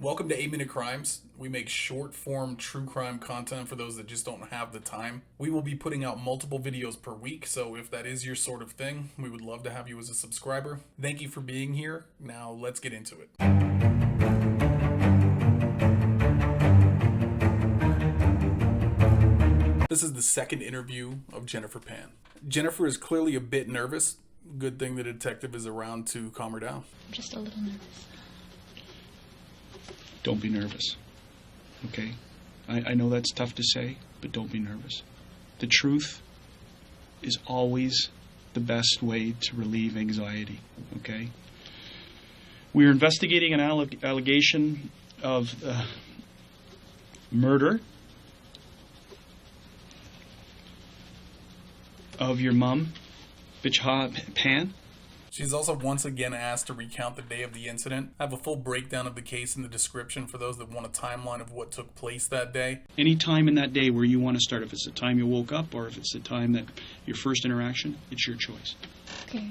Welcome to 8 Minute Crimes. We make short-form true crime content for those that just don't have the time. We will be putting out multiple videos per week, so if that is your sort of thing, we would love to have you as a subscriber. Thank you for being here. Now let's get into it. This is the second interview of Jenniferpan. Jennifer is clearly a bit nervous. Good thing the detective is around to calm her down. I'm just a little nervous. Don't be nervous, okay? I know that's tough to say, but don't be nervous. The truth is always the best way to relieve anxiety, okay? We are investigating an allegation of murder of your mom, Pan. She's also once again asked to recount the day of the incident. I have a full breakdown of the case in the description for those that want a timeline of what took place that day. Any time in that day where you want to start, if it's the time you woke up or if it's the time that your first interaction, it's your choice. Okay,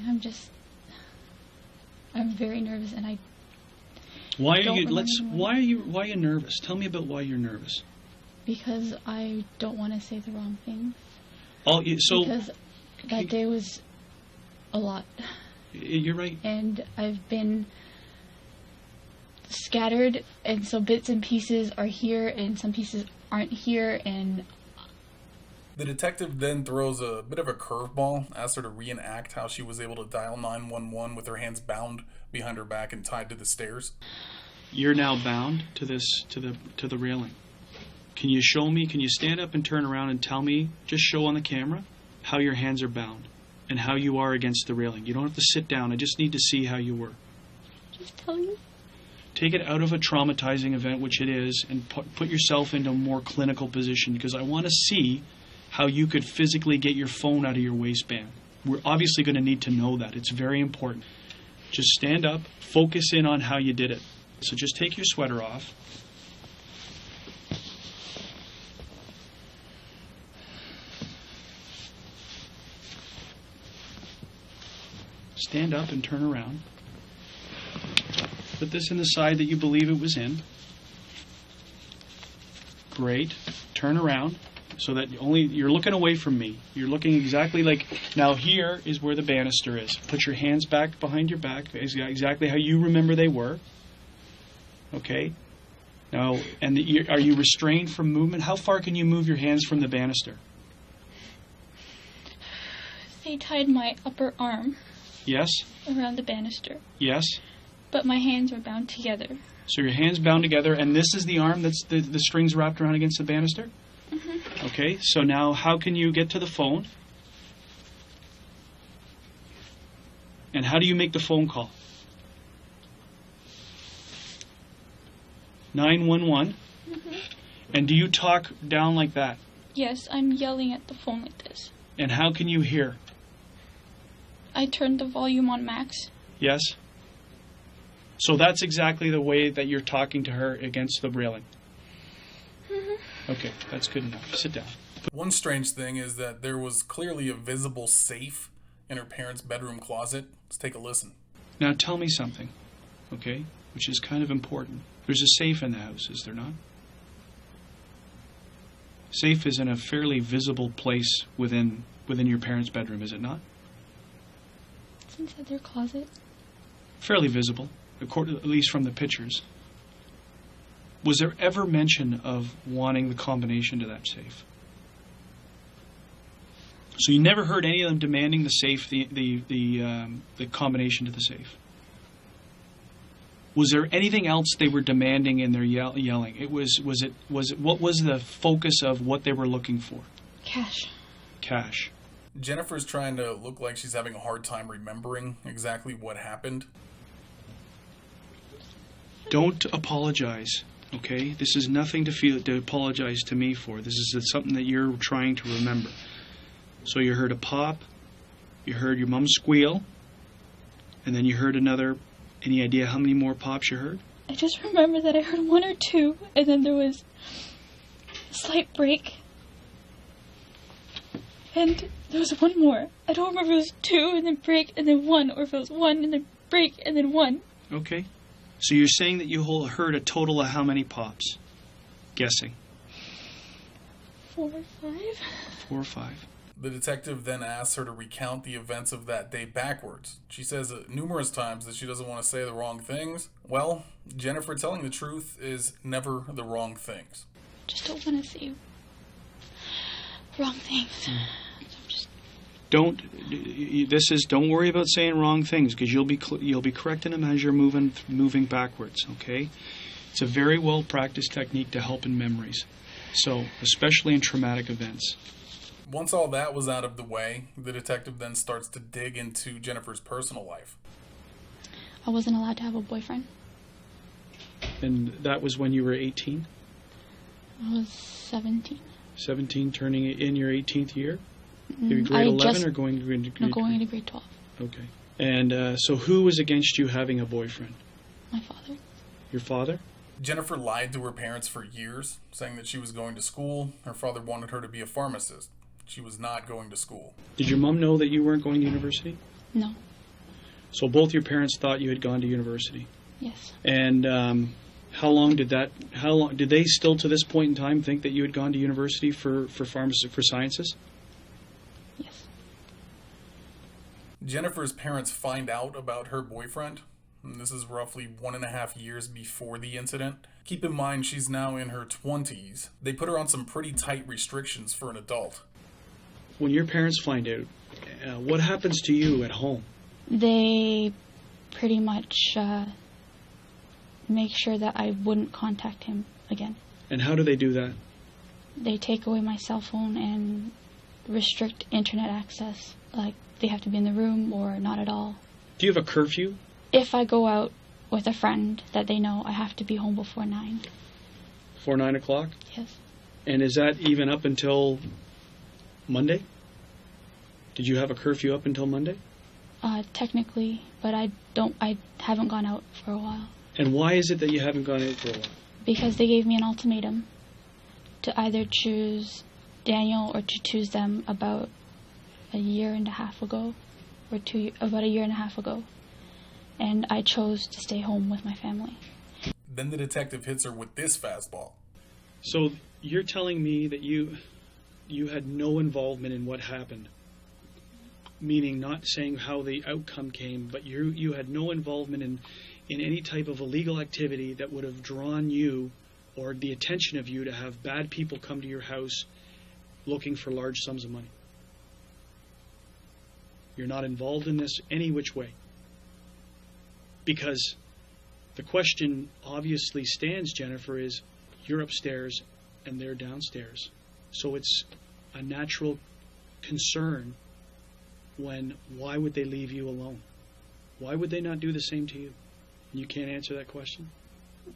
I'm very nervous and Why are you nervous? Tell me about why you're nervous. Because I don't want to say the wrong thing. Because that day was a lot. You're right. And I've been scattered, and so bits and pieces are here, and some pieces aren't here, and... The detective then throws a bit of a curveball, asks her to reenact how she was able to dial 911 with her hands bound behind her back and tied to the stairs. You're now bound to the railing. Can you show me, can you stand up and turn around and tell me, just show on the camera, how your hands are bound? And how you are against the railing. You don't have to sit down. I just need to see how you were. Just tell you. Take it out of a traumatizing event, which it is, and put yourself into a more clinical position, because I want to see how you could physically get your phone out of your waistband. We're obviously going to need to know that. It's very important. Just stand up, focus in on how you did it. So just take your sweater off. Stand up and turn around. Put this in the side that you believe it was in. Great. Turn around so that you're looking away from me. You're looking exactly like... Now here is where the banister is. Put your hands back behind your back, exactly how you remember they were. Okay? Now, are you restrained from movement? How far can you move your hands from the banister? They tied my upper arm. Yes. Around the banister. Yes. But my hands were bound together. So your hands bound together, and this is the arm that's the strings wrapped around against the banister? Mm-hmm. Okay, so now how can you get to the phone? And how do you make the phone call? 911? Mm-hmm. And do you talk down like that? Yes, I'm yelling at the phone like this. And how can you hear? I turned the volume on max. Yes? So that's exactly the way that you're talking to her against the railing? Mm-hmm. Okay, that's good enough. Sit down. One strange thing is that there was clearly a visible safe in her parents' bedroom closet. Let's take a listen. Now tell me something, okay, which is kind of important. There's a safe in the house, is there not? Safe is in a fairly visible place within your parents' bedroom, is it not? Inside their closet. Fairly visible, at least from the pictures. Was there ever mention of wanting the combination to that safe? So you never heard any of them demanding the safe, the combination to the safe. Was there anything else they were demanding in their yelling? What was the focus of what they were looking for? Cash. Jennifer's trying to look like she's having a hard time remembering exactly what happened. Don't apologize, okay? This is nothing to apologize to me for. This is something that you're trying to remember. So you heard a pop, you heard your mom squeal, and then you heard another. Any idea how many more pops you heard? I just remember that I heard one or two, and then there was a slight break. And there was one more. I don't remember if it was two and then break and then one, or if it was one and then break and then one. Okay. So you're saying that you heard a total of how many pops? Guessing. 4 or 5. 4 or 5. The detective then asks her to recount the events of that day backwards. She says numerous times that she doesn't want to say the wrong things. Well, Jennifer telling the truth is never the wrong things. Just don't want to say wrong things. So Don't worry about saying wrong things, because you'll be correcting them as you're moving backwards, okay? It's a very well practiced technique to help in memories. So, especially in traumatic events. Once all that was out of the way, the detective then starts to dig into Jennifer's personal life. I wasn't allowed to have a boyfriend. And that was when you were 18? I was 17. 17, turning in your 18th year? Maybe grade 11 or going into grade... No, going into grade 12. Okay. And so who was against you having a boyfriend? My father. Your father? Jennifer lied to her parents for years, saying that she was going to school. Her father wanted her to be a pharmacist. She was not going to school. Did your mom know that you weren't going to university? No. So both your parents thought you had gone to university? Yes. And how long did they still to this point in time think that you had gone to university for sciences? Yes. Jennifer's parents find out about her boyfriend. And this is roughly 1.5 years before the incident. Keep in mind, she's now in her 20s. They put her on some pretty tight restrictions for an adult. When your parents find out, what happens to you at home? They pretty much make sure that I wouldn't contact him again. And how do they do that? They take away my cell phone and restrict internet access. Like, they have to be in the room or not at all. Do you have a curfew? If I go out with a friend that they know, I have to be home before 9. Before 9 o'clock? Yes. And is that even up until Monday? Did you have a curfew up until Monday? Technically, but I haven't gone out for a while. And why is it that you haven't gone out for a while? Because they gave me an ultimatum to either choose Daniel or to choose them about a year and a half ago. And I chose to stay home with my family. Then the detective hits her with this fastball. So you're telling me that you had no involvement in what happened, meaning not saying how the outcome came, but you had no involvement in any type of illegal activity that would have drawn you or the attention of you to have bad people come to your house looking for large sums of money. You're not involved in this any which way. Because the question obviously stands, Jennifer, is you're upstairs and they're downstairs. So it's a natural concern why would they leave you alone? Why would they not do the same to you? You can't answer that question?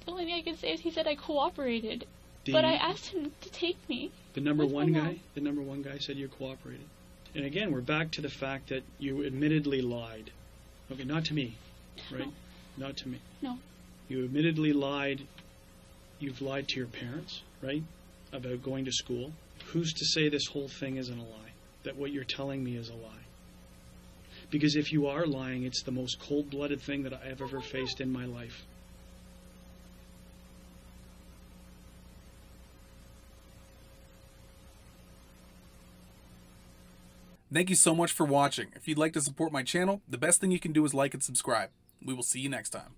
The only thing I can say is he said I cooperated. But I asked him to take me. The number one guy said you cooperated. And again, we're back to the fact that you admittedly lied. Okay, not to me, right? No. Not to me. No. You admittedly lied. You've lied to your parents, right? About going to school. Who's to say this whole thing isn't a lie? That what you're telling me is a lie? Because if you are lying, it's the most cold-blooded thing that I've ever faced in my life. Thank you so much for watching. If you'd like to support my channel, the best thing you can do is like and subscribe. We will see you next time.